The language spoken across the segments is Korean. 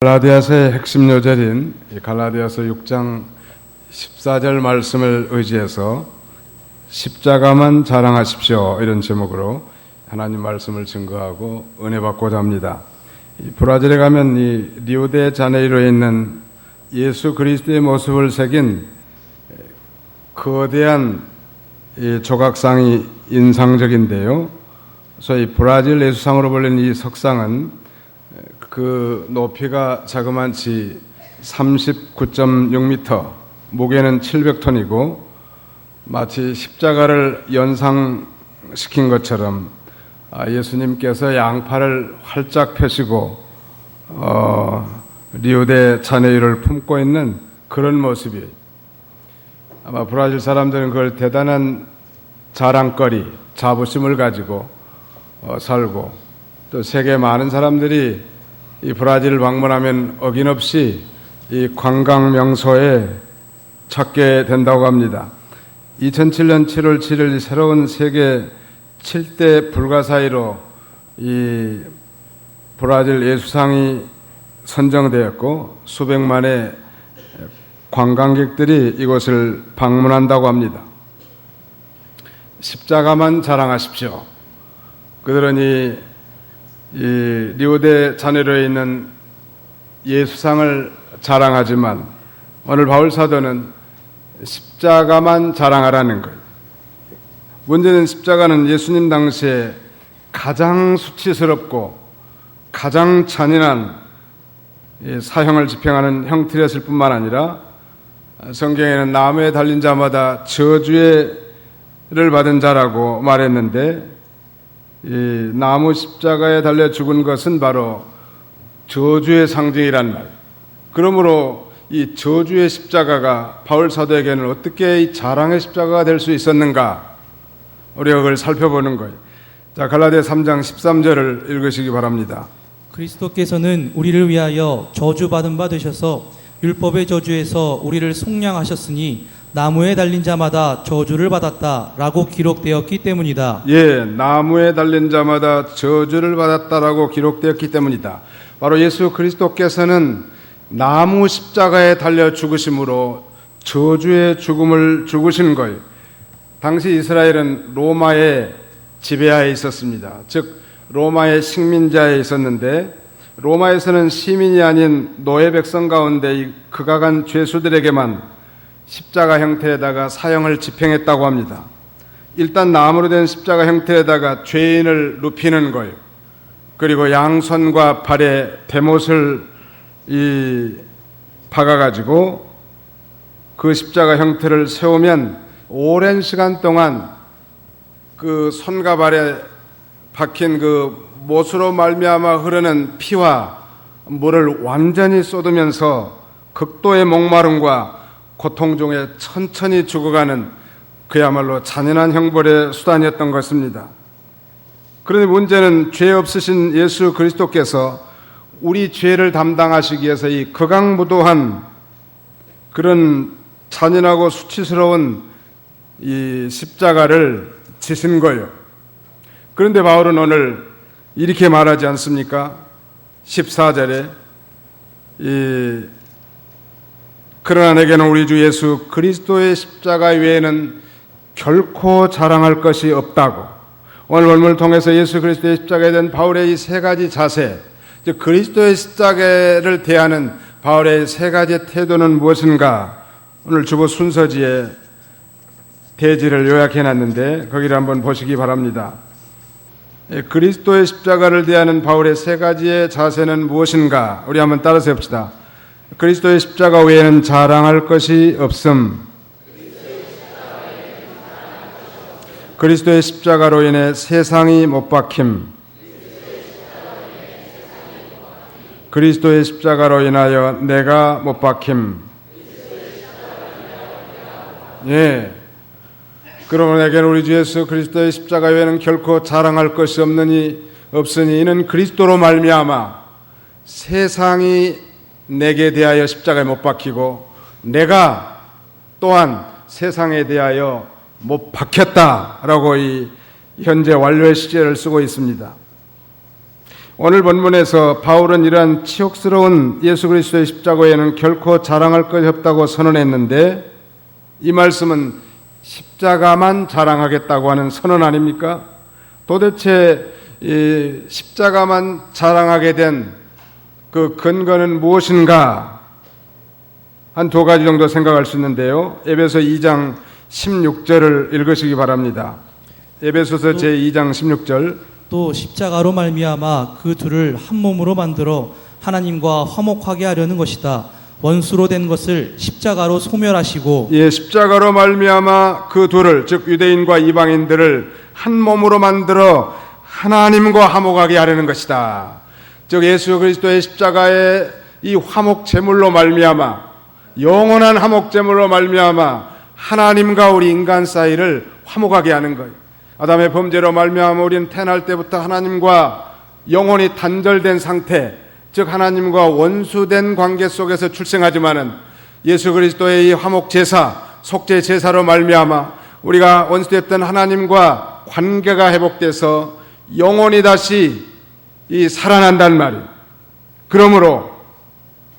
갈라디아서의 핵심 요절인 갈라디아서 6장 14절 말씀을 의지해서 십자가만 자랑하십시오, 이런 제목으로 하나님 말씀을 증거하고 은혜 받고자 합니다. 브라질에 가면 이 리오데자네이로에 있는 예수 그리스도의 모습을 새긴 거대한 이 조각상이 인상적인데요. 소위 브라질 예수상으로 불리는 이 석상은 그 높이가 자그만치 39.6m, 무게는 700톤이고 마치 십자가를 연상시킨 것처럼 예수님께서 양팔을 활짝 펴시고 리오데자네이로를 품고 있는 그런 모습이, 아마 브라질 사람들은 그걸 대단한 자랑거리, 자부심을 가지고 살고, 또 세계 많은 사람들이 이 브라질을 방문하면 어김없이 이 관광 명소에 찾게 된다고 합니다. 2007년 7월 7일 새로운 세계 7대 불가사의로 이 브라질 예수상이 선정되었고 수백만의 관광객들이 이곳을 방문한다고 합니다. 십자가만 자랑하십시오. 그들은 이 리오데자네이로에 있는 예수상을 자랑하지만 오늘 바울 사도는 십자가만 자랑하라는 거예요. 문제는 십자가는 예수님 당시에 가장 수치스럽고 가장 잔인한 사형을 집행하는 형틀이었을 뿐만 아니라 성경에는 나무에 달린 자마다 저주를 받은 자라고 말했는데, 이 나무 십자가에 달려 죽은 것은 바로 저주의 상징이란 말. 그러므로 이 저주의 십자가가 바울 사도에게는 어떻게 이 자랑의 십자가가 될 수 있었는가, 우리가 그걸 살펴보는 거예요. 자, 갈라디아 3장 13절을 읽으시기 바랍니다. 그리스도께서는 우리를 위하여 저주받은 바 되셔서 율법의 저주에서 우리를 속량하셨으니 나무에 달린 자마다 저주를 받았다라고 기록되었기 때문이다. 예, 나무에 달린 자마다 저주를 받았다라고 기록되었기 때문이다. 바로 예수 그리스도께서는 나무 십자가에 달려 죽으심으로 저주의 죽음을 죽으신 거예요. 당시 이스라엘은 로마의 지배하에 있었습니다. 즉 로마의 식민자에 있었는데, 로마에서는 시민이 아닌 노예 백성 가운데 극악한 죄수들에게만 십자가 형태에다가 사형을 집행했다고 합니다. 일단 나무로 된 십자가 형태에다가 죄인을 눕히는 거예요. 그리고 양손과 발에 대못을 박아가지고 그 십자가 형태를 세우면 오랜 시간 동안 그 손과 발에 박힌 그 못으로 말미암아 흐르는 피와 물을 완전히 쏟으면서 극도의 목마름과 고통 중에 천천히 죽어가는 그야말로 잔인한 형벌의 수단이었던 것입니다. 그런데 문제는 죄 없으신 예수 그리스도께서 우리 죄를 담당하시기 위해서 이 극악무도한 그런 잔인하고 수치스러운 이 십자가를 지신 거예요. 그런데 바울은 오늘 이렇게 말하지 않습니까? 14절에 그러나 내게는 우리 주 예수 그리스도의 십자가 외에는 결코 자랑할 것이 없다고. 오늘 본문을 통해서 예수 그리스도의 십자가에 대한 바울의 이 세 가지 자세, 즉 그리스도의 십자가를 대하는 바울의 세 가지 태도는 무엇인가, 오늘 주보 순서지에 대지를 요약해놨는데 거기를 한번 보시기 바랍니다. 그리스도의 십자가를 대하는 바울의 세 가지의 자세는 무엇인가, 우리 한번 따라서 해봅시다. 그리스도의 십자가 외에는 자랑할 것이 없음. 그리스도의 십자가로 인해 세상이 못 박힘. 그리스도의 십자가로 인하여 내가 못 박힘. 예. 그러므로 내게는 우리 주 예수 그리스도의 십자가 외에는 결코 자랑할 것이 없으니 이는 그리스도로 말미암아 세상이 내게 대하여 십자가에 못 박히고 내가 또한 세상에 대하여 못 박혔다라고 이 현재 완료의 시제를 쓰고 있습니다. 오늘 본문에서 바울은 이러한 치욕스러운 예수 그리스도의 십자가에는 결코 자랑할 것이 없다고 선언했는데, 이 말씀은 십자가만 자랑하겠다고 하는 선언 아닙니까? 도대체 이 십자가만 자랑하게 된 그 근거는 무엇인가? 한 두 가지 정도 생각할 수 있는데요. 에베소 2장 16절을 읽으시기 바랍니다. 에베소서 제2장 16절. 또 십자가로 말미암아 그 둘을 한 몸으로 만들어 하나님과 화목하게 하려는 것이다. 원수로 된 것을 십자가로 소멸하시고. 예, 십자가로 말미암아 그 둘을, 즉 유대인과 이방인들을 한 몸으로 만들어 하나님과 화목하게 하려는 것이다. 즉 예수 그리스도의 십자가의 이 화목 제물로 말미암아, 영원한 화목 제물로 말미암아 하나님과 우리 인간 사이를 화목하게 하는 거예요. 아담의 범죄로 말미암아 우리는 태어날 때부터 하나님과 영원히 단절된 상태, 즉 하나님과 원수된 관계 속에서 출생하지만은 예수 그리스도의 이 화목 제사, 속죄 제사로 말미암아 우리가 원수됐던 하나님과 관계가 회복돼서 영원히 다시 이 살아난단 말이에요. 그러므로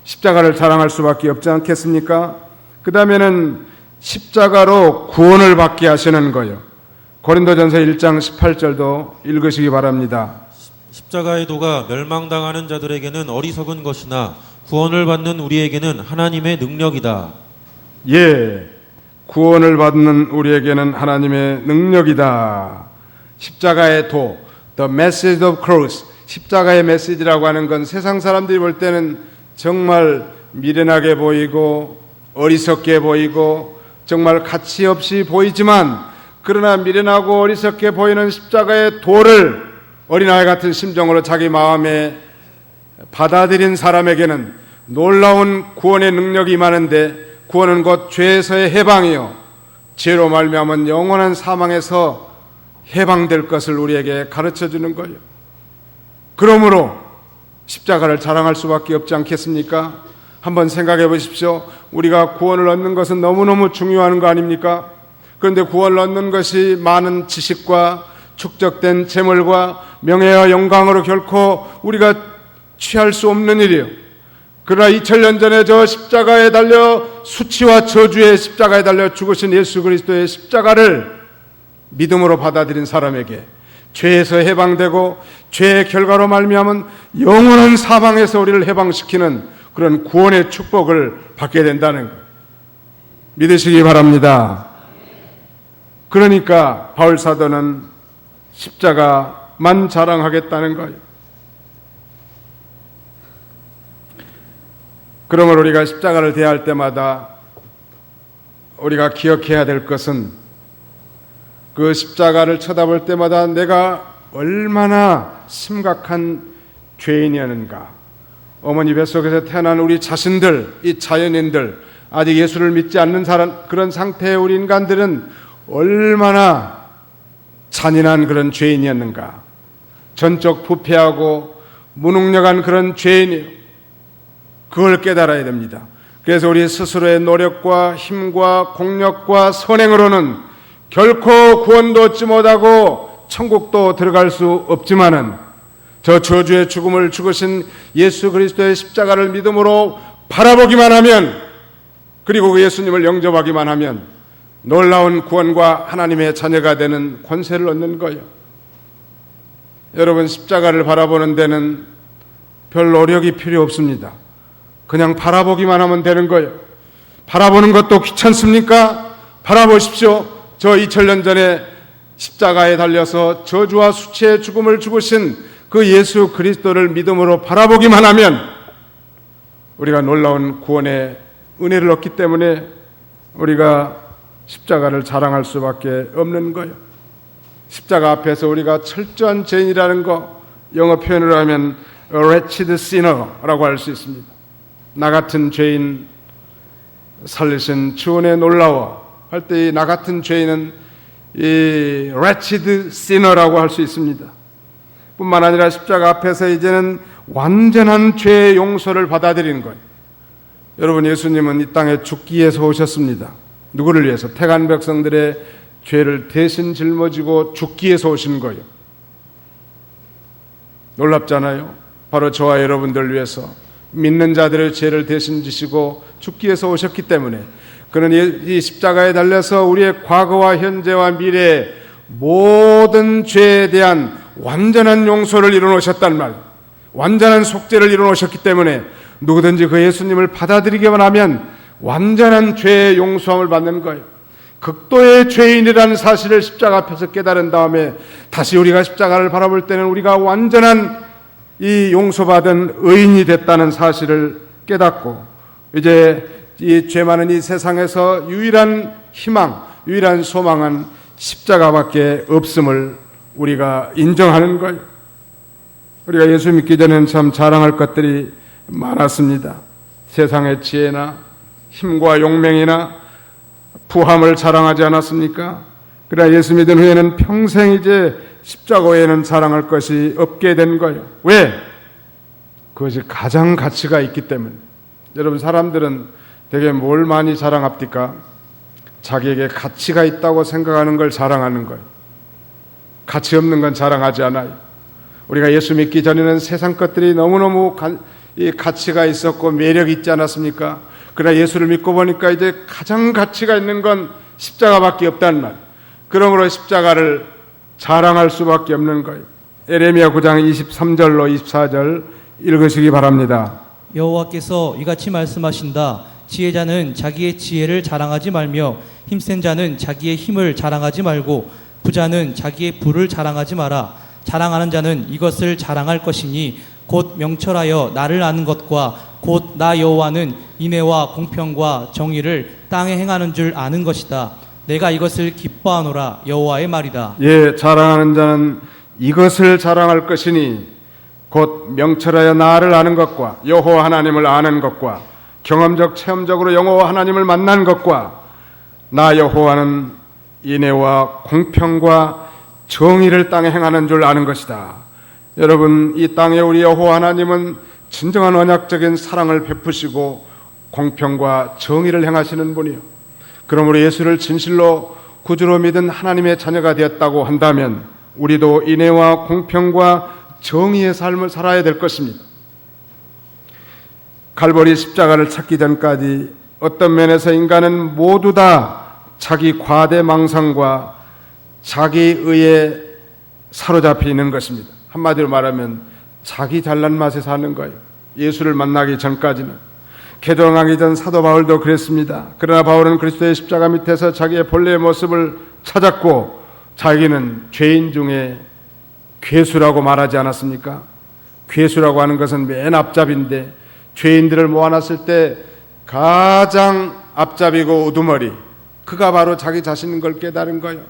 십자가를 자랑할 수밖에 없지 않겠습니까? 그 다음에는 십자가로 구원을 받게 하시는 거예요. 고린도전서 1장 18절도 읽으시기 바랍니다. 십자가의 도가 멸망당하는 자들에게는 어리석은 것이나 구원을 받는 우리에게는 하나님의 능력이다. 예, 구원을 받는 우리에게는 하나님의 능력이다. 십자가의 도, the message of cross, 십자가의 메시지라고 하는 건 세상 사람들이 볼 때는 정말 미련하게 보이고 어리석게 보이고 정말 가치 없이 보이지만, 그러나 미련하고 어리석게 보이는 십자가의 도를 어린아이 같은 심정으로 자기 마음에 받아들인 사람에게는 놀라운 구원의 능력이 임하는데, 구원은 곧 죄에서의 해방이요 죄로 말미암은 영원한 사망에서 해방될 것을 우리에게 가르쳐주는 거예요. 그러므로 십자가를 자랑할 수밖에 없지 않겠습니까? 한번 생각해 보십시오. 우리가 구원을 얻는 것은 너무너무 중요한 거 아닙니까? 그런데 구원을 얻는 것이 많은 지식과 축적된 재물과 명예와 영광으로 결코 우리가 취할 수 없는 일이에요. 그러나 2000년 전에 저 십자가에 달려 수치와 저주의 십자가에 달려 죽으신 예수 그리스도의 십자가를 믿음으로 받아들인 사람에게 죄에서 해방되고 죄의 결과로 말미암은 영원한 사망에서 우리를 해방시키는 그런 구원의 축복을 받게 된다는 것 믿으시기 바랍니다. 그러니까 바울 사도는 십자가만 자랑하겠다는 거예요. 그러므로 우리가 십자가를 대할 때마다 우리가 기억해야 될 것은, 그 십자가를 쳐다볼 때마다 내가 얼마나 심각한 죄인이었는가. 어머니 뱃속에서 태어난 우리 자신들, 이 자연인들, 아직 예수를 믿지 않는 사람, 그런 상태의 우리 인간들은 얼마나 잔인한 그런 죄인이었는가. 전적 부패하고 무능력한 그런 죄인이에요. 그걸 깨달아야 됩니다. 그래서 우리 스스로의 노력과 힘과 공력과 선행으로는 결코 구원도 얻지 못하고 천국도 들어갈 수 없지만은, 저 저주의 죽음을 죽으신 예수 그리스도의 십자가를 믿음으로 바라보기만 하면, 그리고 그 예수님을 영접하기만 하면 놀라운 구원과 하나님의 자녀가 되는 권세를 얻는 거예요. 여러분, 십자가를 바라보는 데는 별 노력이 필요 없습니다. 그냥 바라보기만 하면 되는 거예요. 바라보는 것도 귀찮습니까? 바라보십시오. 저 2000년 전에 십자가에 달려서 저주와 수치의 죽음을 죽으신 그 예수 그리스도를 믿음으로 바라보기만 하면 우리가 놀라운 구원의 은혜를 얻기 때문에 우리가 십자가를 자랑할 수밖에 없는 거예요. 십자가 앞에서 우리가 철저한 죄인이라는 거, 영어 표현으로 하면 a wretched sinner라고 할 수 있습니다. 나 같은 죄인 살리신 주은혜 놀라워 할 때 이 나 같은 죄인은 이 wretched sinner라고 할 수 있습니다. 뿐만 아니라 십자가 앞에서 이제는 완전한 죄의 용서를 받아들이는 거예요. 여러분, 예수님은 이 땅에 죽기 위해서 오셨습니다. 누구를 위해서? 택한 백성들의 죄를 대신 짊어지고 죽기 위해서 오신 거예요. 놀랍잖아요. 바로 저와 여러분들 위해서 믿는 자들의 죄를 대신 지시고 죽기 위해서 오셨기 때문에 그는 이 십자가에 달려서 우리의 과거와 현재와 미래의 모든 죄에 대한 완전한 용서를 이루어놓으셨단 말이에요. 완전한 속죄를 이루어놓으셨기 때문에 누구든지 그 예수님을 받아들이기만 하면 완전한 죄의 용서함을 받는 거예요. 극도의 죄인이라는 사실을 십자가 앞에서 깨달은 다음에 다시 우리가 십자가를 바라볼 때는 우리가 완전한 이 용서받은 의인이 됐다는 사실을 깨닫고 이제 이 죄 많은 이 세상에서 유일한 희망, 유일한 소망은 십자가밖에 없음을 우리가 인정하는 거예요. 우리가 예수 믿기 전에는 참 자랑할 것들이 많았습니다. 세상의 지혜나 힘과 용맹이나 부함을 자랑하지 않았습니까? 그러나 예수 믿은 후에는 평생 이제 십자가 외에는 자랑할 것이 없게 된 거예요. 왜? 그것이 가장 가치가 있기 때문에. 여러분, 사람들은 되게 뭘 많이 자랑합니까? 자기에게 가치가 있다고 생각하는 걸 자랑하는 거예요. 가치 없는 건 자랑하지 않아요. 우리가 예수 믿기 전에는 세상 것들이 너무너무 가치가 있었고 매력이 있지 않았습니까? 그러나 예수를 믿고 보니까 이제 가장 가치가 있는 건 십자가밖에 없다는 말. 그러므로 십자가를 자랑할 수밖에 없는 거예요. 에레미야 9장 23절로 24절 읽으시기 바랍니다. 여호와께서 이같이 말씀하신다. 지혜자는 자기의 지혜를 자랑하지 말며 힘센 자는 자기의 힘을 자랑하지 말고 부자는 자기의 부를 자랑하지 마라. 자랑하는 자는 이것을 자랑할 것이니 곧 명철하여 나를 아는 것과 곧 나 여호와는 인애와 공평과 정의를 땅에 행하는 줄 아는 것이다. 내가 이것을 기뻐하노라. 여호와의 말이다. 예, 자랑하는 자는 이것을 자랑할 것이니 곧 명철하여 나를 아는 것과 여호와 하나님을 아는 것과 경험적 체험적으로 여호와 하나님을 만난 것과 나 여호와는 인애와 공평과 정의를 땅에 행하는 줄 아는 것이다. 여러분, 이 땅에 우리 여호와 하나님은 진정한 언약적인 사랑을 베푸시고 공평과 정의를 행하시는 분이요. 그러므로 예수를 진실로 구주로 믿은 하나님의 자녀가 되었다고 한다면 우리도 인애와 공평과 정의의 삶을 살아야 될 것입니다. 갈보리 십자가를 찾기 전까지 어떤 면에서 인간은 모두 다 자기 과대망상과 자기 의에 사로잡혀 있는 것입니다. 한마디로 말하면 자기 잘난 맛에 사는 거예요. 예수를 만나기 전까지는. 개종하기 전 사도 바울도 그랬습니다. 그러나 바울은 그리스도의 십자가 밑에서 자기의 본래의 모습을 찾았고 자기는 죄인 중에 괴수라고 말하지 않았습니까? 괴수라고 하는 것은 맨 앞잡인데 죄인들을 모아놨을 때 가장 앞잡이고 우두머리, 그가 바로 자기 자신인 걸 깨달은 거예요.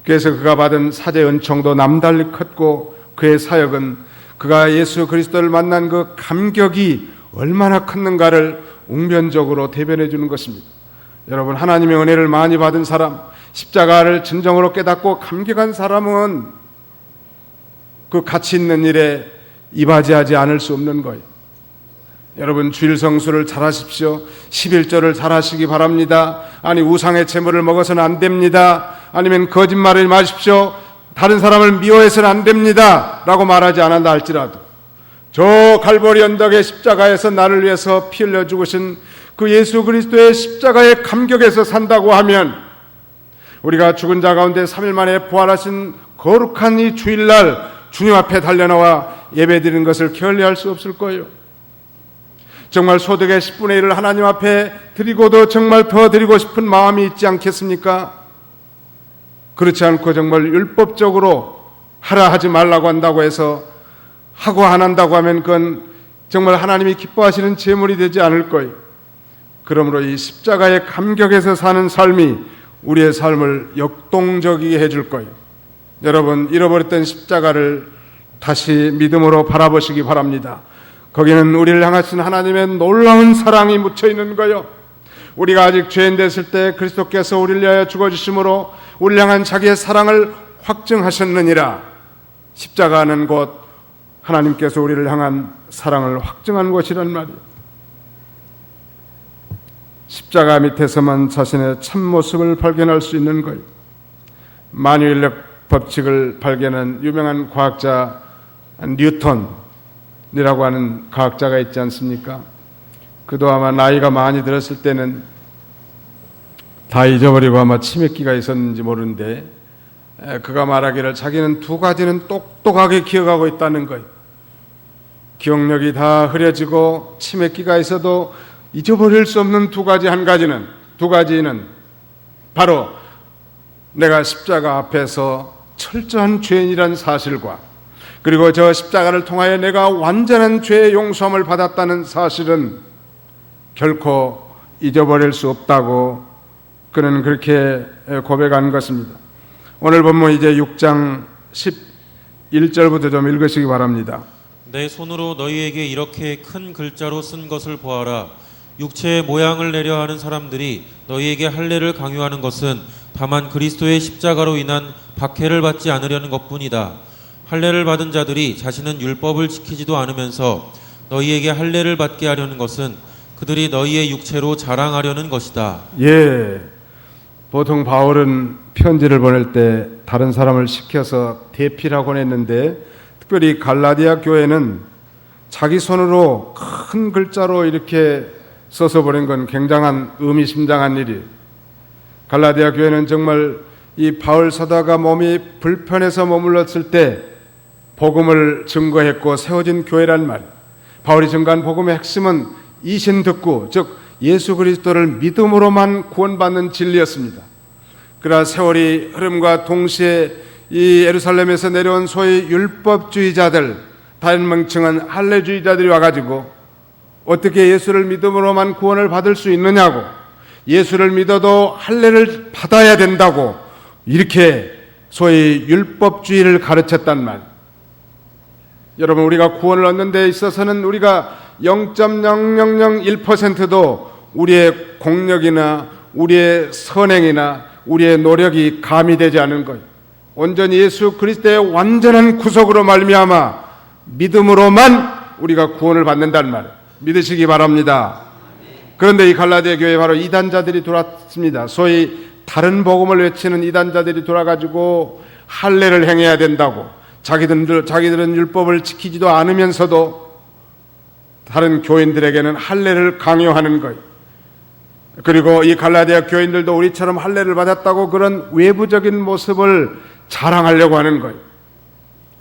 그래서 그가 받은 사제 은총도 남달리 컸고 그의 사역은 그가 예수 그리스도를 만난 그 감격이 얼마나 컸는가를 웅변적으로 대변해 주는 것입니다. 여러분, 하나님의 은혜를 많이 받은 사람, 십자가를 진정으로 깨닫고 감격한 사람은 그 가치 있는 일에 이바지하지 않을 수 없는 거예요. 여러분, 주일 성수를 잘하십시오. 11조를 잘하시기 바랍니다. 아니, 우상의 제물을 먹어서는 안 됩니다. 아니면 거짓말을 마십시오. 다른 사람을 미워해서는 안 됩니다. 라고 말하지 않았다 할지라도 저 갈보리 언덕의 십자가에서 나를 위해서 피 흘려 죽으신 그 예수 그리스도의 십자가의 감격에서 산다고 하면 우리가 죽은 자 가운데 3일 만에 부활하신 거룩한 이 주일날 주님 앞에 달려나와 예배드리는 것을 게을리할 수 없을 거예요. 정말 소득의 10분의 1을 하나님 앞에 드리고도 정말 더 드리고 싶은 마음이 있지 않겠습니까? 그렇지 않고 정말 율법적으로 하라 하지 말라고 한다고 해서 하고 안 한다고 하면 그건 정말 하나님이 기뻐하시는 제물이 되지 않을 거예요. 그러므로 이 십자가의 감격에서 사는 삶이 우리의 삶을 역동적이게 해줄 거예요. 여러분, 잃어버렸던 십자가를 다시 믿음으로 바라보시기 바랍니다. 거기는 우리를 향하신 하나님의 놀라운 사랑이 묻혀있는 거예요. 우리가 아직 죄인 됐을 때 그리스도께서 우리를 위하여 죽어주심으로 우리를 향한 자기의 사랑을 확증하셨느니라. 십자가는 곧 하나님께서 우리를 향한 사랑을 확증한 것이란 말이에요. 십자가 밑에서만 자신의 참모습을 발견할 수 있는 거예요. 만유인력 법칙을 발견한 유명한 과학자 뉴턴이라고 하는 과학자가 있지 않습니까? 그도 아마 나이가 많이 들었을 때는 다 잊어버리고 아마 치매기가 있었는지 모르는데 그가 말하기를 자기는 두 가지는 똑똑하게 기억하고 있다는 거예요. 기억력이 다 흐려지고 치매기가 있어도 잊어버릴 수 없는 두 가지는 바로 내가 십자가 앞에서 철저한 죄인이라는 사실과 그리고 저 십자가를 통하여 내가 완전한 죄의 용서함을 받았다는 사실은 결코 잊어버릴 수 없다고 그는 그렇게 고백한 것입니다. 오늘 본문 이제 6장 11절부터 좀 읽으시기 바랍니다. 내 손으로 너희에게 이렇게 큰 글자로 쓴 것을 보아라. 육체의 모양을 내려 하는 사람들이 너희에게 할례를 강요하는 것은 다만 그리스도의 십자가로 인한 박해를 받지 않으려는 것뿐이다. 할례를 받은 자들이 자신은 율법을 지키지도 않으면서 너희에게 할례를 받게 하려는 것은 그들이 너희의 육체로 자랑하려는 것이다. 예, 보통 바울은 편지를 보낼 때 다른 사람을 시켜서 대피라고 했는데 특별히 갈라디아 교회는 자기 손으로 큰 글자로 이렇게 써서 보낸 건 굉장한 의미심장한 일이에요. 갈라디아 교회는 정말 이 바울 사도가 몸이 불편해서 머물렀을 때 복음을 증거했고 세워진 교회란 말. 바울이 증거한 복음의 핵심은 이신듣고 즉 예수 그리스도를 믿음으로만 구원받는 진리였습니다. 그러나 세월이 흐름과 동시에 이 예루살렘에서 내려온 소위 율법주의자들, 다른 명칭은 할례주의자들이 와가지고 어떻게 예수를 믿음으로만 구원을 받을 수 있느냐고, 예수를 믿어도 할례를 받아야 된다고 이렇게 소위 율법주의를 가르쳤단 말. 여러분, 우리가 구원을 얻는 데 있어서는 우리가 0.0001%도 우리의 공력이나 우리의 선행이나 우리의 노력이 가미되지 않은 거예요. 온전히 예수 그리스도의 완전한 구속으로 말미암아 믿음으로만 우리가 구원을 받는다는 말 믿으시기 바랍니다. 그런데 이 갈라디아 교회에 바로 이단자들이 들어왔습니다. 소위 다른 복음을 외치는 이단자들이 돌아가지고 할례를 행해야 된다고, 자기들은 율법을 지키지도 않으면서도 다른 교인들에게는 할례를 강요하는 거예요. 그리고 이 갈라디아 교인들도 우리처럼 할례를 받았다고 그런 외부적인 모습을 자랑하려고 하는 거예요.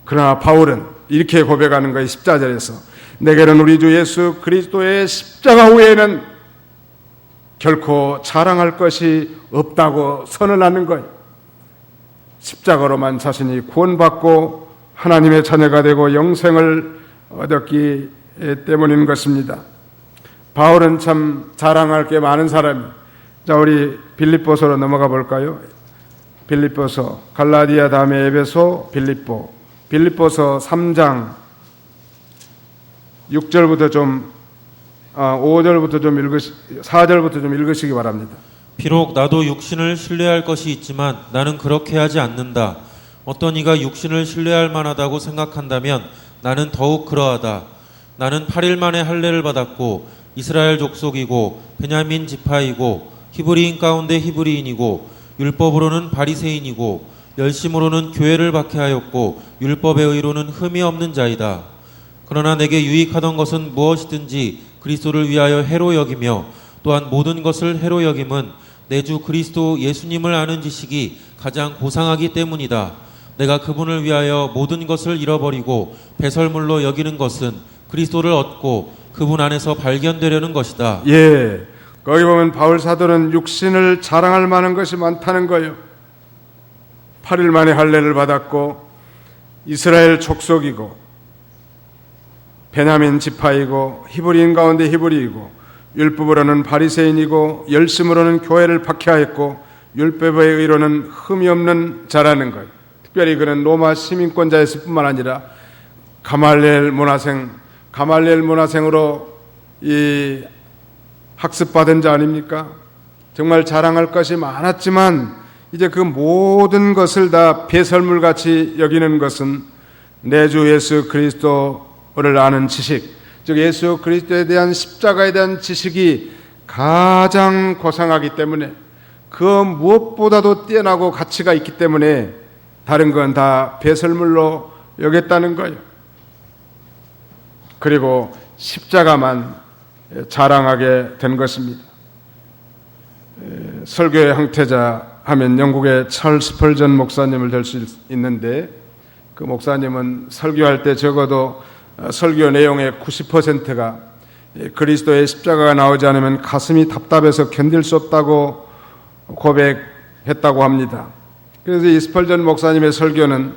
그러나 바울은 이렇게 고백하는 거예요. 14절에서 내게는 우리 주 예수 그리스도의 십자가 후에는 결코 자랑할 것이 없다고 선언하는 거예요. 십자가로만 자신이 구원받고 하나님의 자녀가 되고 영생을 얻었기 때문인 것입니다. 바울은 참 자랑할 게 많은 사람이에요. 자, 우리 빌립보서로 넘어가 볼까요? 빌립보서, 갈라디아 다음에 에베소, 빌립보서 3장 6절부터 좀 5절부터 좀 4절부터 좀 읽으시기 바랍니다. 비록 나도 육신을 신뢰할 것이 있지만 나는 그렇게 하지 않는다. 어떤 이가 육신을 신뢰할 만하다고 생각한다면 나는 더욱 그러하다. 나는 8일 만에 할례를 받았고 이스라엘 족속이고 베냐민 지파이고 히브리인 가운데 히브리인이고 율법으로는 바리새인이고 열심으로는 교회를 박해하였고 율법의 의로는 흠이 없는 자이다. 그러나 내게 유익하던 것은 무엇이든지 그리스도를 위하여 해로 여기며 또한 모든 것을 해로 여김은 내 주 그리스도 예수님을 아는 지식이 가장 고상하기 때문이다. 내가 그분을 위하여 모든 것을 잃어버리고 배설물로 여기는 것은 그리스도를 얻고 그분 안에서 발견되려는 것이다. 예, 거기 보면 바울 사도는 육신을 자랑할 만한 것이 많다는 거예요. 8일 만에 할례를 받았고 이스라엘 족속이고 베냐민 지파이고 히브리인 가운데 히브리이고 율법으로는 바리새인이고 열심으로는 교회를 박해하였고 율법의 의로는 흠이 없는 자라는 거예요. 특별히 그는 로마 시민권자였을 뿐만 아니라 가말리엘 문화생으로 이 학습받은 자 아닙니까? 정말 자랑할 것이 많았지만 이제 그 모든 것을 다 배설물같이 여기는 것은 내 주 예수 그리스도를 아는 지식, 즉 예수 그리스도에 대한 십자가에 대한 지식이 가장 고상하기 때문에 그 무엇보다도 뛰어나고 가치가 있기 때문에 다른 건 다 배설물로 여겼다는 거예요. 그리고 십자가만 자랑하게 된 것입니다. 설교의 형태자 하면 영국의 찰스 스펄전 목사님을 들 수 있는데, 그 목사님은 설교할 때 적어도 설교 내용의 90%가 그리스도의 십자가가 나오지 않으면 가슴이 답답해서 견딜 수 없다고 고백했다고 합니다. 그래서 이 스펄전 목사님의 설교는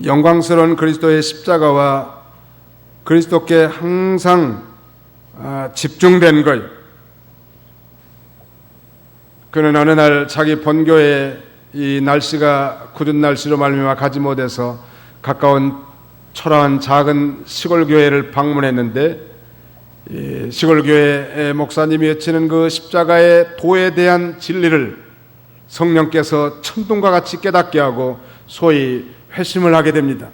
영광스러운 그리스도의 십자가와 그리스도께 항상 집중된 거예요. 그는 어느 날 자기 본교에 이 날씨가 굳은 날씨로 말미암아 가지 못해서 가까운 초라한 작은 시골 교회를 방문했는데, 이 시골 교회 목사님이 외치는 그 십자가의 도에 대한 진리를 성령께서 천둥과 같이 깨닫게 하고 소위 회심을 하게 됩니다.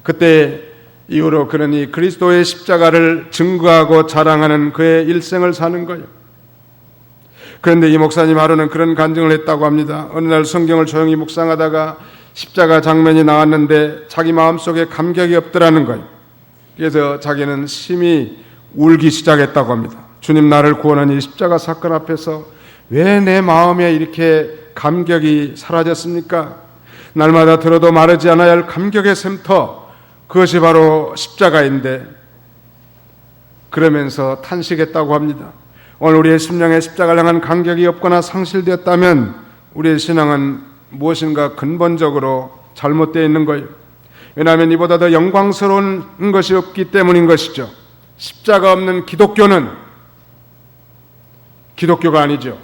그때 이후로 그는 이 그리스도의 십자가를 증거하고 자랑하는 그의 일생을 사는 거예요. 그런데 이 목사님 하루는 그런 간증을 했다고 합니다. 어느 날 성경을 조용히 묵상하다가 십자가 장면이 나왔는데 자기 마음속에 감격이 없더라는 거예요. 그래서 자기는 심히 울기 시작했다고 합니다. 주님, 나를 구원한 이 십자가 사건 앞에서 왜 내 마음에 이렇게 감격이 사라졌습니까? 날마다 들어도 마르지 않아야 할 감격의 샘터, 그것이 바로 십자가인데, 그러면서 탄식했다고 합니다. 오늘 우리의 심령에 십자가를 향한 감격이 없거나 상실되었다면 우리의 신앙은 무엇인가 근본적으로 잘못되어 있는 거예요. 왜냐하면 이보다 더 영광스러운 것이 없기 때문인 것이죠. 십자가 없는 기독교는 기독교가 아니죠.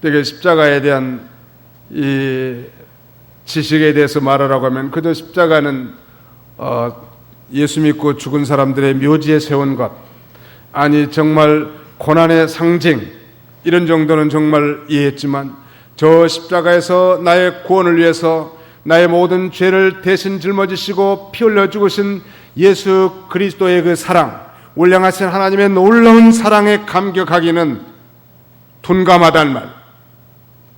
되게 십자가에 대한 이 지식에 대해서 말하라고 하면 그저 십자가는 예수 믿고 죽은 사람들의 묘지에 세운 것, 아니 정말 고난의 상징, 이런 정도는 정말 이해했지만 저 십자가에서 나의 구원을 위해서 나의 모든 죄를 대신 짊어지시고 피 흘려 죽으신 예수 그리스도의 그 사랑, 울량하신 하나님의 놀라운 사랑에 감격하기는 둔감하단 말.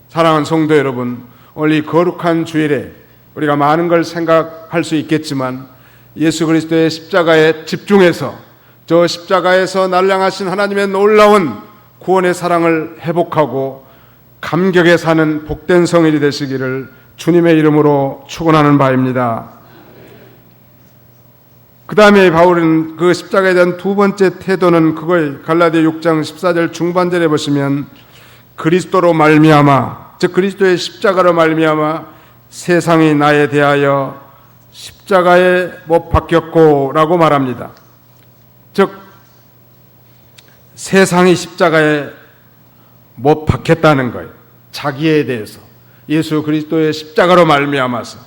사랑하는 성도 여러분, 오늘 이 거룩한 주일에 우리가 많은 걸 생각할 수 있겠지만 예수 그리스도의 십자가에 집중해서 저 십자가에서 나를 향하신 하나님의 놀라운 구원의 사랑을 회복하고 감격에 사는 복된 성일이 되시기를 주님의 이름으로 축원하는 바입니다. 그 다음에 바울은 그 십자가에 대한 두 번째 태도는 그걸 갈라디아 6장 14절 중반절에 보시면 그리스도로 말미암아, 즉 그리스도의 십자가로 말미암아 세상이 나에 대하여 십자가에 못 박혔고 라고 말합니다. 즉 세상이 십자가에 못 박혔다는 거예요. 자기에 대해서 예수 그리스도의 십자가로 말미암아서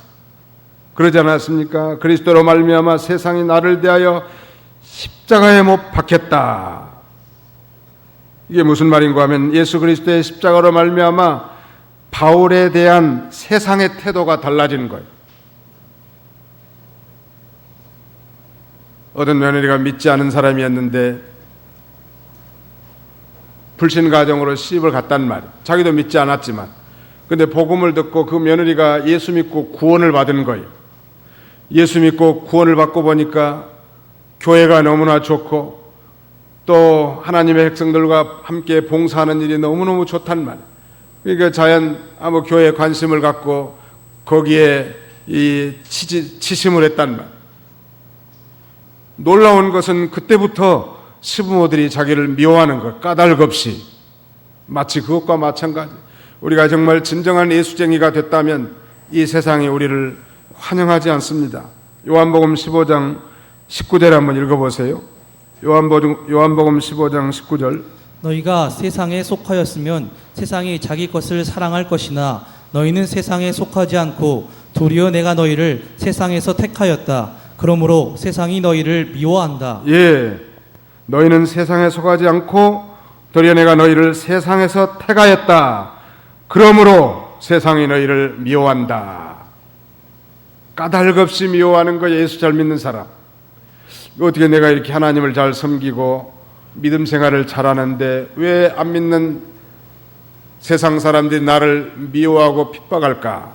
그러지 않았습니까? 그리스도로 말미암아 세상이 나를 대하여 십자가에 못 박혔다. 이게 무슨 말인가 하면 예수 그리스도의 십자가로 말미암아 바울에 대한 세상의 태도가 달라지는 거예요. 어떤 며느리가 믿지 않은 사람이었는데 불신 가정으로 시집을 갔단 말이에요. 자기도 믿지 않았지만. 근데 복음을 듣고 그 며느리가 예수 믿고 구원을 받은 거예요. 예수 믿고 구원을 받고 보니까 교회가 너무나 좋고 또 하나님의 백성들과 함께 봉사하는 일이 너무너무 좋단 말이에요. 그러니까 자연 아무 교회에 관심을 갖고 거기에 이 치심을 했단 말이에요. 놀라운 것은 그때부터 시부모들이 자기를 미워하는 것, 까닭 없이. 마치 그것과 마찬가지. 우리가 정말 진정한 예수쟁이가 됐다면 이 세상이 우리를 환영하지 않습니다. 요한복음 15장 19절 한번 읽어보세요. 요한복음 15장 19절. 너희가 세상에 속하였으면 세상이 자기 것을 사랑할 것이나 너희는 세상에 속하지 않고 도리어 내가 너희를 세상에서 택하였다. 그러므로 세상이 너희를 미워한다. 예, 너희는 세상에 속하지 않고 도리어 내가 너희를 세상에서 택하였다. 그러므로 세상이 너희를 미워한다. 까닭 없이 미워하는 거. 예수 잘 믿는 사람, 어떻게 내가 이렇게 하나님을 잘 섬기고 믿음 생활을 잘하는데 왜 안 믿는 세상 사람들이 나를 미워하고 핍박할까?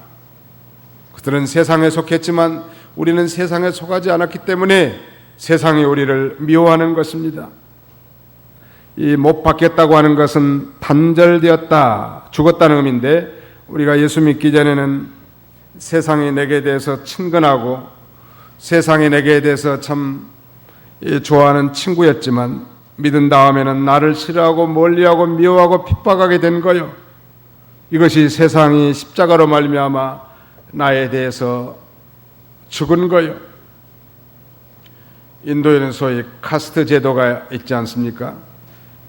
그들은 세상에 속했지만 우리는 세상에 속하지 않았기 때문에 세상이 우리를 미워하는 것입니다. 이 못 박겠다고 하는 것은 단절되었다, 죽었다는 의미인데, 우리가 예수 믿기 전에는 세상이 내게 대해서 친근하고 세상이 내게 대해서 참 좋아하는 친구였지만, 믿은 다음에는 나를 싫어하고 멀리하고 미워하고 핍박하게 된 거요. 이것이 세상이 십자가로 말미암아 나에 대해서 죽은 거요. 인도에는 소위 카스트 제도가 있지 않습니까?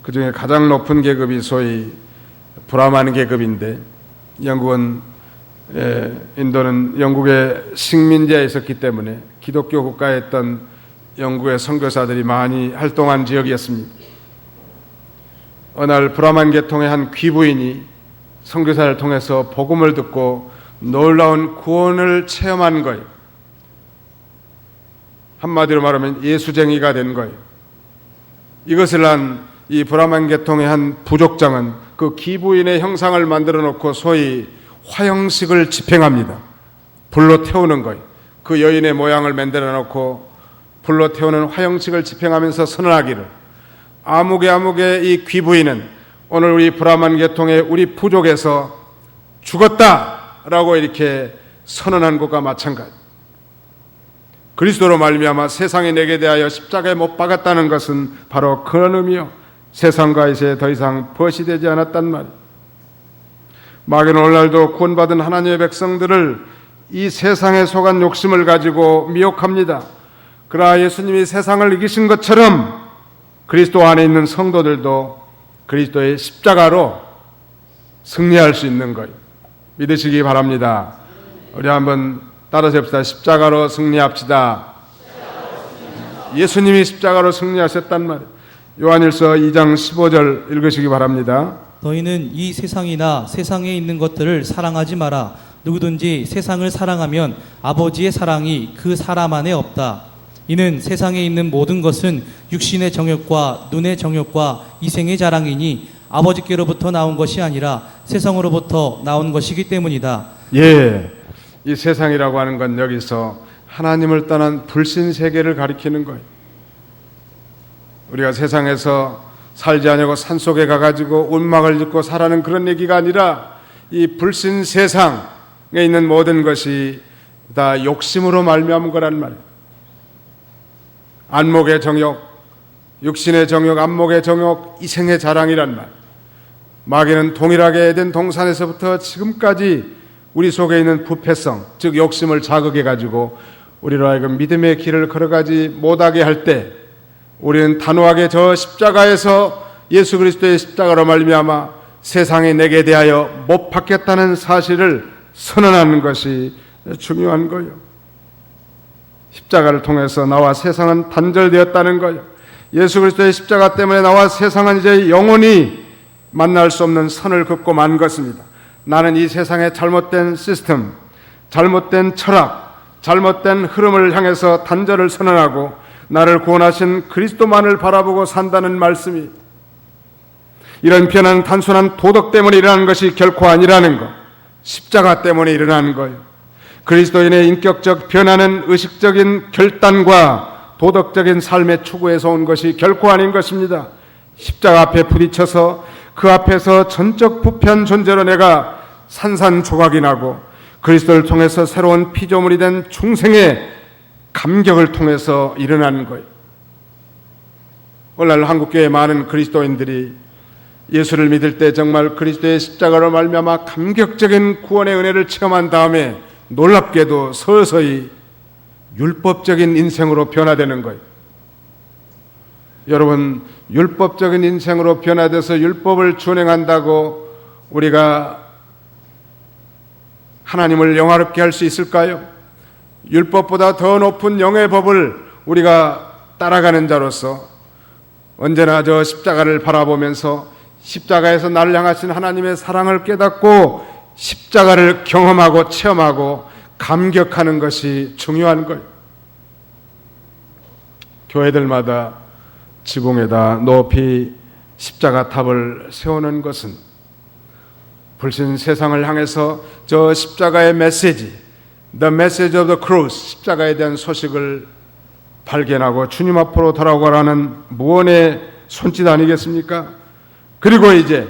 그 중에 가장 높은 계급이 소위 브라만 계급인데, 인도는 영국의 식민지에 있었기 때문에 기독교 국가에 있던 영국의 선교사들이 많이 활동한 지역이었습니다. 어느 날 브라만 계통의 한 귀부인이 선교사를 통해서 복음을 듣고 놀라운 구원을 체험한 거예요. 한마디로 말하면 예수쟁이가 된 거예요. 이것을 한 이 브라만 계통의 한 부족장은 그 귀부인의 형상을 만들어 놓고 소위 화형식을 집행합니다. 불로 태우는 거예요. 그 여인의 모양을 만들어 놓고 불로 태우는 화형식을 집행하면서 선언하기를, 아무개 이 귀부인은 오늘 우리 브라만 계통의 우리 부족에서 죽었다라고 이렇게 선언한 것과 마찬가지. 그리스도로 말미암아 세상이 내게 대하여 십자가에 못 박았다는 것은 바로 그런 의미요. 세상과 이제 더 이상 벗이 되지 않았단 말이에요. 마귀는 오늘날도 구원받은 하나님의 백성들을 이 세상에 속한 욕심을 가지고 미혹합니다. 그러나 예수님이 세상을 이기신 것처럼 그리스도 안에 있는 성도들도 그리스도의 십자가로 승리할 수 있는 거예요. 믿으시기 바랍니다. 우리 한번 따라서 해봅시다. 십자가로 승리합시다. 예수님이 십자가로 승리하셨단 말이에요. 요한일서 2장 15절 읽으시기 바랍니다. 너희는 이 세상이나 세상에 있는 것들을 사랑하지 마라. 누구든지 세상을 사랑하면 아버지의 사랑이 그 사람 안에 없다. 이는 세상에 있는 모든 것은 육신의 정욕과 눈의 정욕과 이생의 자랑이니 아버지께로부터 나온 것이 아니라 세상으로부터 나온 것이기 때문이다. 예, 이 세상이라고 하는 건 여기서 하나님을 떠난 불신 세계를 가리키는 거예요. 우리가 세상에서 살지 않냐고 산속에 가가지고 운막을 짓고 살아는 그런 얘기가 아니라, 이 불신 세상에 있는 모든 것이 다 욕심으로 말미암은 거란 말이에요. 안목의 정욕, 육신의 정욕, 안목의 정욕, 이생의 자랑이란 말. 마귀는 동일하게 에덴 동산에서부터 지금까지 우리 속에 있는 부패성, 즉 욕심을 자극해가지고 우리로 하여금 믿음의 길을 걸어가지 못하게 할 때, 우리는 단호하게 저 십자가에서 예수 그리스도의 십자가로 말미암아 세상이 내게 대하여 못 박겠다는 사실을 선언하는 것이 중요한 거예요. 십자가를 통해서 나와 세상은 단절되었다는 거예요. 예수 그리스도의 십자가 때문에 나와 세상은 이제 영원히 만날 수 없는 선을 긋고 만 것입니다. 나는 이 세상의 잘못된 시스템, 잘못된 철학, 잘못된 흐름을 향해서 단절을 선언하고 나를 구원하신 그리스도만을 바라보고 산다는 말씀이, 이런 변화는 단순한 도덕 때문에 일어나는 것이 결코 아니라는 것, 십자가 때문에 일어나는 거예요. 그리스도인의 인격적 변화는 의식적인 결단과 도덕적인 삶의 추구에서 온 것이 결코 아닌 것입니다. 십자가 앞에 부딪혀서 그 앞에서 전적 부패한 존재로 내가 산산조각이 나고 그리스도를 통해서 새로운 피조물이 된 중생의 감격을 통해서 일어나는 거예요. 오늘날 한국교회 많은 그리스도인들이 예수를 믿을 때 정말 그리스도의 십자가로 말미암아 감격적인 구원의 은혜를 체험한 다음에 놀랍게도 서서히 율법적인 인생으로 변화되는 거예요. 여러분, 율법적인 인생으로 변화돼서 율법을 준행한다고 우리가 하나님을 영화롭게 할 수 있을까요? 율법보다 더 높은 영의 법을 우리가 따라가는 자로서 언제나 저 십자가를 바라보면서 십자가에서 나를 향하신 하나님의 사랑을 깨닫고 십자가를 경험하고 체험하고 감격하는 것이 중요한 거예요. 교회들마다 지붕에다 높이 십자가 탑을 세우는 것은 불신 세상을 향해서 저 십자가의 메시지, The message of the cross, 십자가에 대한 소식을 발견하고 주님 앞으로 돌아오라는 무언의 손짓 아니겠습니까? 그리고 이제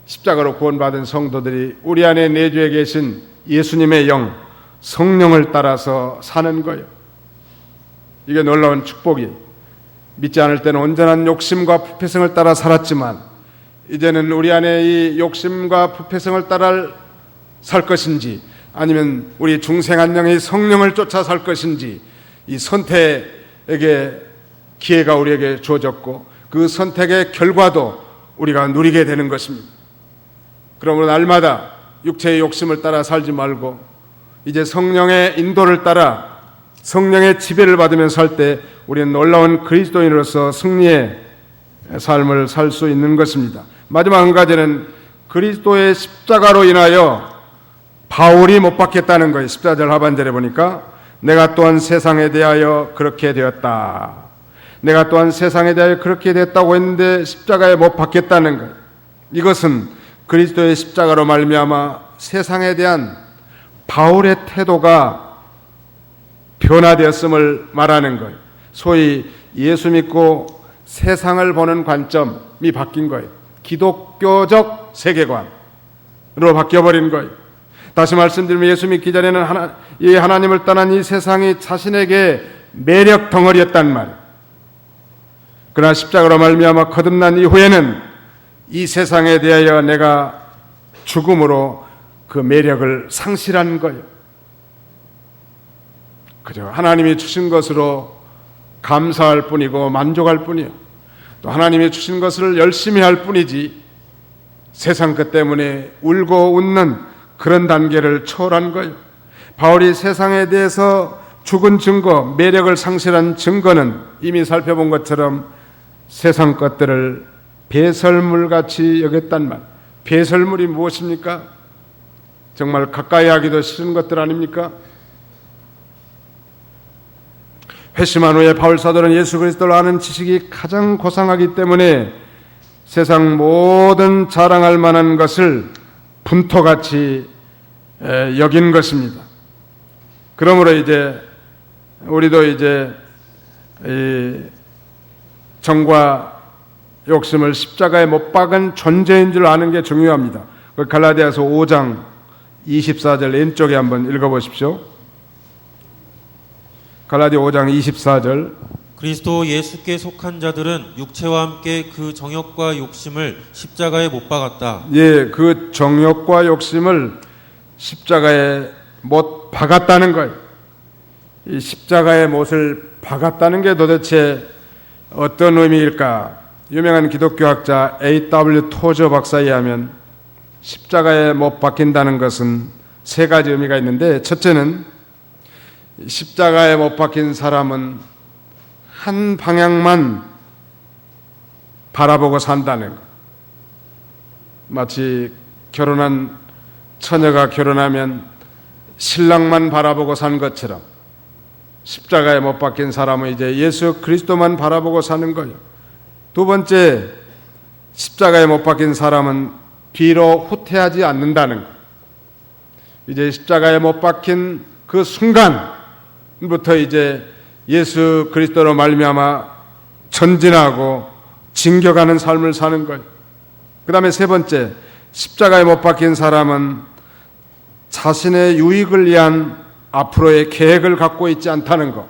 십자가로 구원받은 성도들이 우리 안에 내주에 계신 예수님의 영, 성령을 따라서 사는 거예요. 이게 놀라운 축복이에요. 믿지 않을 때는 온전한 욕심과 부패성을 따라 살았지만 이제는 우리 안에 이 욕심과 부패성을 따라 살 것인지 아니면 우리 중생한 영의 성령을 쫓아 살 것인지 이 선택에게 기회가 우리에게 주어졌고 그 선택의 결과도 우리가 누리게 되는 것입니다. 그러므로 날마다 육체의 욕심을 따라 살지 말고 이제 성령의 인도를 따라 성령의 지배를 받으며 살 때 우리는 놀라운 그리스도인으로서 승리의 삶을 살 수 있는 것입니다. 마지막 한 가지는 그리스도의 십자가로 인하여 바울이 못 박혔다는 거예요. 14절 하반절에 보니까 내가 또한 세상에 대하여 그렇게 되었다. 내가 또한 세상에 대하여 그렇게 됐다고 했는데 십자가에 못 박혔다는 거예요. 이것은 그리스도의 십자가로 말미암아 세상에 대한 바울의 태도가 변화되었음을 말하는 거예요. 소위 예수 믿고 세상을 보는 관점이 바뀐 거예요. 기독교적 세계관으로 바뀌어버린 거예요. 다시 말씀드리면 예수 믿기 전에는 이 하나님을 떠난 이 세상이 자신에게 매력 덩어리였단 말이에요. 그러나 십자가로 말미암아 거듭난 이후에는 이 세상에 대하여 내가 죽음으로 그 매력을 상실한 거예요. 그죠? 하나님이 주신 것으로 감사할 뿐이고 만족할 뿐이에요. 또 하나님이 주신 것을 열심히 할 뿐이지 세상 것 때문에 울고 웃는 그런 단계를 초월한 거예요. 바울이 세상에 대해서 죽은 증거, 매력을 상실한 증거는 이미 살펴본 것처럼 세상 것들을 배설물같이 여겼단 말. 배설물이 무엇입니까? 정말 가까이 하기도 싫은 것들 아닙니까? 회심한 후에 바울 사도는 예수 그리스도를 아는 지식이 가장 고상하기 때문에 세상 모든 자랑할 만한 것을 분토같이 여긴 것입니다. 그러므로 이제 우리도 이제 정과 욕심을 십자가에 못 박은 존재인 줄 아는 게 중요합니다. 갈라디아서 5장 24절 왼쪽에 한번 읽어보십시오. 갈라디아 5장 24절 그리스도 예수께 속한 자들은 육체와 함께 그 정욕과 욕심을 십자가에 못 박았다. 예, 그 정욕과 욕심을 십자가에 못 박았다는 거예요. 이 십자가에 못을 박았다는 게 도대체 어떤 의미일까? 유명한 기독교학자 A.W. 토저 박사에 의하면 십자가에 못 박힌다는 것은 세 가지 의미가 있는데 첫째는 십자가에 못 박힌 사람은 한 방향만 바라보고 산다는 것. 마치 결혼한 처녀가 결혼하면 신랑만 바라보고 산 것처럼 십자가에 못 박힌 사람은 이제 예수 그리스도만 바라보고 사는 거예요. 두 번째, 십자가에 못 박힌 사람은 뒤로 후퇴하지 않는다는 것. 이제 십자가에 못 박힌 그 순간부터 이제 예수 그리스도로 말미암아 전진하고 진격하는 삶을 사는 거예요. 그 다음에 세 번째, 십자가에 못 박힌 사람은 자신의 유익을 위한 앞으로의 계획을 갖고 있지 않다는 것.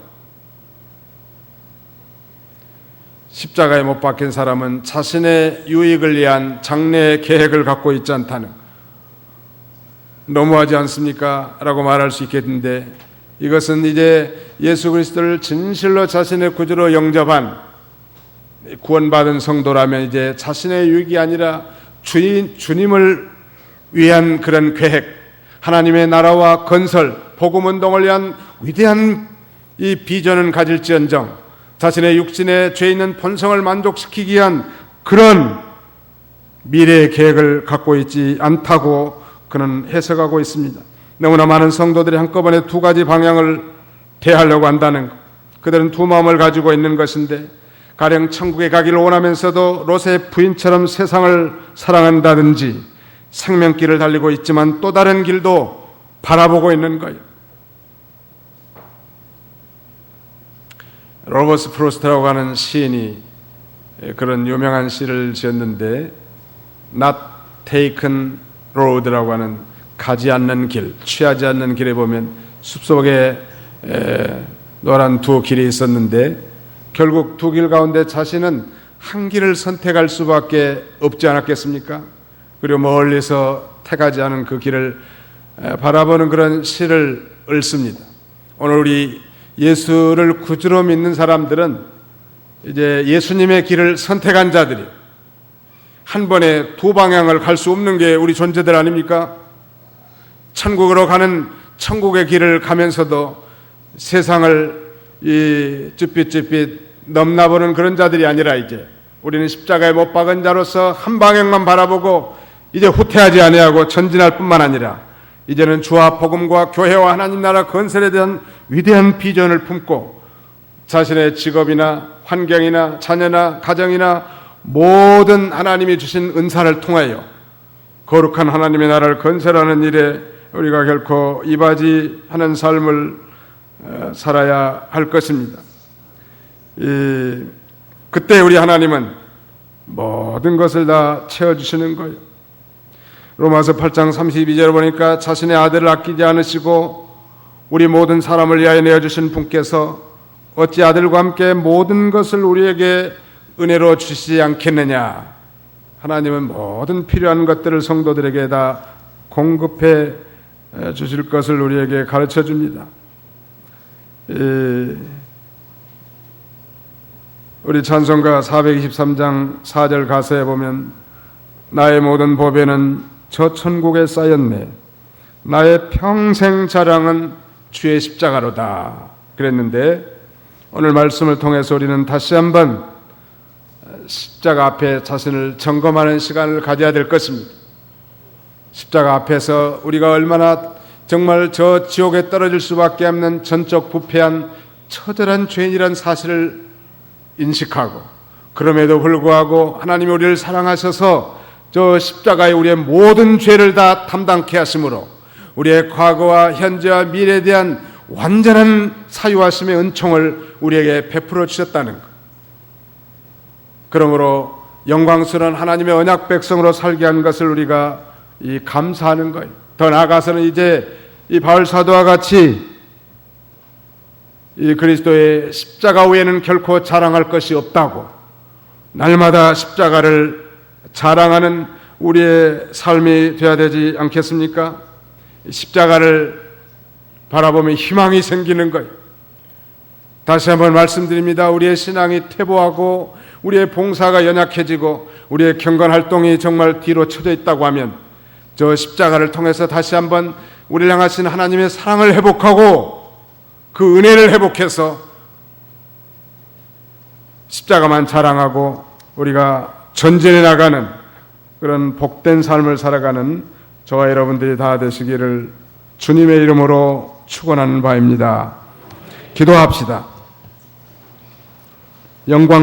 십자가에 못 박힌 사람은 자신의 유익을 위한 장래의 계획을 갖고 있지 않다는 것. 너무하지 않습니까? 라고 말할 수 있겠는데 이것은 이제 예수 그리스도를 진실로 자신의 구주로 영접한 구원받은 성도라면 이제 자신의 유익이 아니라 주님을 위한 그런 계획, 하나님의 나라와 건설, 복음운동을 위한 위대한 이 비전은 가질지언정 자신의 육신의 죄 있는 본성을 만족시키기 위한 그런 미래의 계획을 갖고 있지 않다고 그는 해석하고 있습니다. 너무나 많은 성도들이 한꺼번에 두 가지 방향을 대하려고 한다는 것. 그들은 두 마음을 가지고 있는 것인데 가령 천국에 가기를 원하면서도 롯의 부인처럼 세상을 사랑한다든지 생명길을 달리고 있지만 또 다른 길도 바라보고 있는 거예요. 로버트 프로스트라고 하는 시인이 그런 유명한 시를 지었는데 Not Taken Road라고 하는 가지 않는 길, 취하지 않는 길에 보면 숲속에 노란 두 길이 있었는데 결국 두 길 가운데 자신은 한 길을 선택할 수밖에 없지 않았겠습니까? 그리고 멀리서 택하지 않은 그 길을 바라보는 그런 시를 읊습니다. 오늘 우리 예수를 구주로 믿는 사람들은 이제 예수님의 길을 선택한 자들이 한 번에 두 방향을 갈 수 없는 게 우리 존재들 아닙니까? 천국으로 가는 천국의 길을 가면서도 세상을 이 쭈삣쭈삣 넘나보는 그런 자들이 아니라 이제 우리는 십자가에 못 박은 자로서 한 방향만 바라보고 이제 후퇴하지 아니하고 전진할 뿐만 아니라 이제는 주와 복음과 교회와 하나님 나라 건설에 대한 위대한 비전을 품고 자신의 직업이나 환경이나 자녀나 가정이나 모든 하나님이 주신 은사를 통하여 거룩한 하나님의 나라를 건설하는 일에 우리가 결코 이바지하는 삶을 살아야 할 것입니다. 그때 우리 하나님은 모든 것을 다 채워주시는 거예요. 로마서 8장 32절을 보니까 자신의 아들을 아끼지 않으시고 우리 모든 사람을 위하여 내어주신 분께서 어찌 아들과 함께 모든 것을 우리에게 은혜로 주시지 않겠느냐. 하나님은 모든 필요한 것들을 성도들에게 다 공급해 주실 것을 우리에게 가르쳐 줍니다. 우리 찬송가 423장 4절 가사에 보면 나의 모든 보배는 저 천국에 쌓였네. 나의 평생 자랑은 주의 십자가로다. 그랬는데 오늘 말씀을 통해서 우리는 다시 한번 십자가 앞에 자신을 점검하는 시간을 가져야 될 것입니다. 십자가 앞에서 우리가 얼마나 정말 저 지옥에 떨어질 수밖에 없는 전적 부패한 처절한 죄인이라는 사실을 인식하고 그럼에도 불구하고 하나님이 우리를 사랑하셔서 저 십자가에 우리의 모든 죄를 다 담당케 하심으로 우리의 과거와 현재와 미래에 대한 완전한 사유하심의 은총을 우리에게 베풀어 주셨다는 것. 그러므로 영광스러운 하나님의 언약 백성으로 살게 한 것을 우리가 감사하는 거예요. 더 나아가서는 이제 이 바울 사도와 같이 이 그리스도의 십자가 외에는 결코 자랑할 것이 없다고 날마다 십자가를 자랑하는 우리의 삶이 되어야 되지 않겠습니까? 십자가를 바라보면 희망이 생기는 거예요. 다시 한번 말씀드립니다. 우리의 신앙이 퇴보하고 우리의 봉사가 연약해지고 우리의 경건 활동이 정말 뒤로 쳐져 있다고 하면 저 십자가를 통해서 다시 한번 우리를 향하신 하나님의 사랑을 회복하고 그 은혜를 회복해서 십자가만 자랑하고 우리가 전진해 나가는 그런 복된 삶을 살아가는 저와 여러분들이 다 되시기를 주님의 이름으로 축원하는 바입니다. 기도합시다. 영광